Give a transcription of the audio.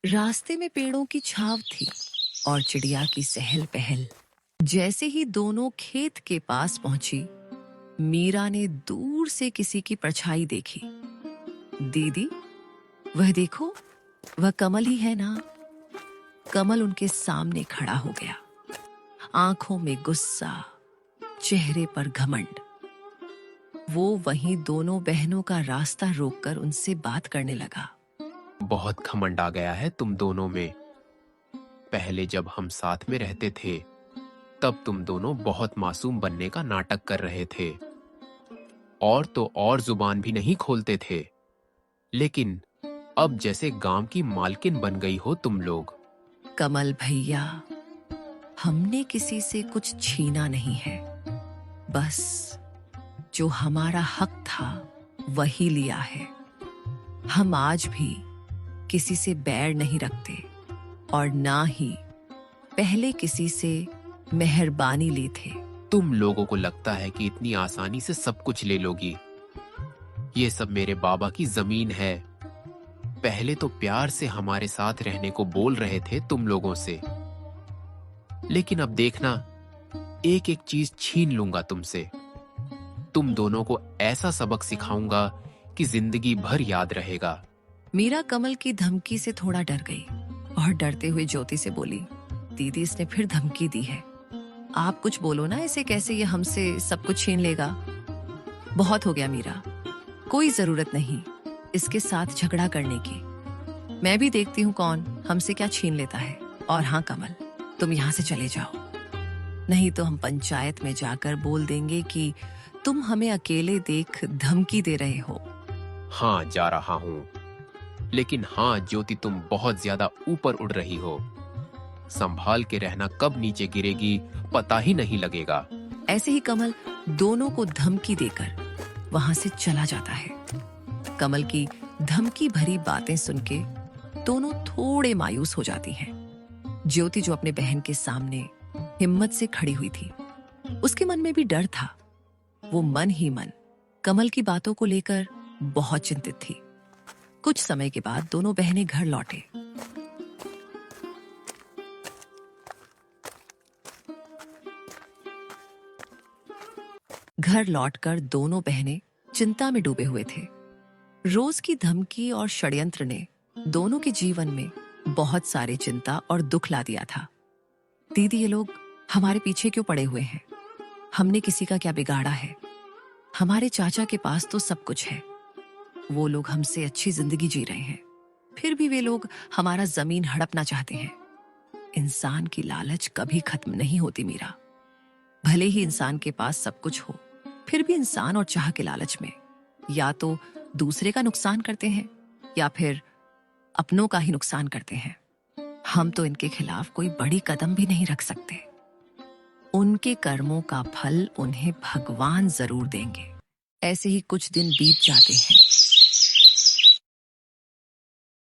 रास्ते में पेड़ों की छाव थी और चिड़िया की सहल पहल। जैसे ही दोनों खेत के पास पहुंची, मीरा ने दूर से किसी की परछाई देखी। दीदी, वह देखो, वह कमल ही है ना। कमल उनके सामने खड़ा हो गया, आंखों में गुस्सा, चेहरे पर घमंड। वो वहीं दोनों बहनों का रास्ता रोककर उनसे बात करने लगा। बहुत घमंड आ गया है तुम दोनों में। पहले जब हम साथ में रहते थे, तब तुम दोनों बहुत मासूम बनने का नाटक कर रहे थे और तो और जुबान भी नहीं खोलते थे। लेकिन अब जैसे गांव की मालकिन बन गई हो तुम लोग। कमल भैया, हमने किसी से कुछ छीना नहीं है, बस जो हमारा हक था वही लिया है। हम आज भी किसी से बैर नहीं रखते और ना ही पहले किसी से मेहरबानी ली थे। तुम लोगों को लगता है कि इतनी आसानी से सब कुछ ले लोगी। ये सब मेरे बाबा की जमीन है। पहले तो प्यार से हमारे साथ रहने को बोल रहे थे तुम लोगों से, लेकिन अब देखना, एक एक चीज छीन लूंगा तुमसे। तुम दोनों को ऐसा सबक सिखाऊंगा कि जिंदगी भर याद रहेगा। मीरा कमल की धमकी से थोड़ा डर गई और डरते हुए ज्योति से बोली, दीदी, इसने फिर धमकी दी है। आप कुछ बोलो ना, इसे कैसे ये हमसे सब कुछ छीन लेगा। बहुत हो गया मीरा, कोई जरूरत नहीं इसके साथ झगड़ा करने की। मैं भी देखती हूँ कौन हमसे क्या छीन लेता है। और हाँ कमल, तुम यहाँ से चले जाओ, नहीं तो हम पंचायत में जाकर बोल देंगे कि तुम हमें अकेले देख धमकी दे रहे हो। हाँ, जा रहा हूं। लेकिन हाँ ज्योति, तुम बहुत ज्यादा ऊपर उड़ रही हो। संभाल के रहना, कब नीचे गिरेगी पता ही नहीं लगेगा। ऐसे ही कमल दोनों को धमकी देकर वहां से चला जाता है। कमल की धमकी भरी बातें सुन के दोनों थोड़े मायूस हो जाती हैं। ज्योति, जो अपने बहन के सामने हिम्मत से खड़ी हुई थी, उसके मन में भी डर था। वो मन ही मन कमल की बातों को लेकर बहुत चिंतित थी। कुछ समय के बाद दोनों बहनें घर लौटे। घर लौटकर दोनों बहनें चिंता में डूबे हुए थे। रोज की धमकी और षड्यंत्र ने दोनों के जीवन में बहुत सारे चिंता और दुख ला दिया था। दीदी, ये लोग हमारे पीछे क्यों पड़े हुए हैं? हमने किसी का क्या बिगाड़ा है? हमारे चाचा के पास तो सब कुछ है, वो लोग हमसे अच्छी जिंदगी जी रहे हैं, फिर भी वे लोग हमारा जमीन हड़पना चाहते हैं। इंसान की लालच कभी खत्म नहीं होती मीरा। भले ही इंसान के पास सब कुछ हो, फिर भी इंसान और चाह के लालच में या तो दूसरे का नुकसान करते हैं या फिर अपनों का ही नुकसान करते हैं। हम तो इनके खिलाफ कोई बड़ी कदम भी नहीं रख सकते। उनके कर्मों का फल उन्हें भगवान जरूर देंगे। ऐसे ही कुछ दिन बीत जाते हैं।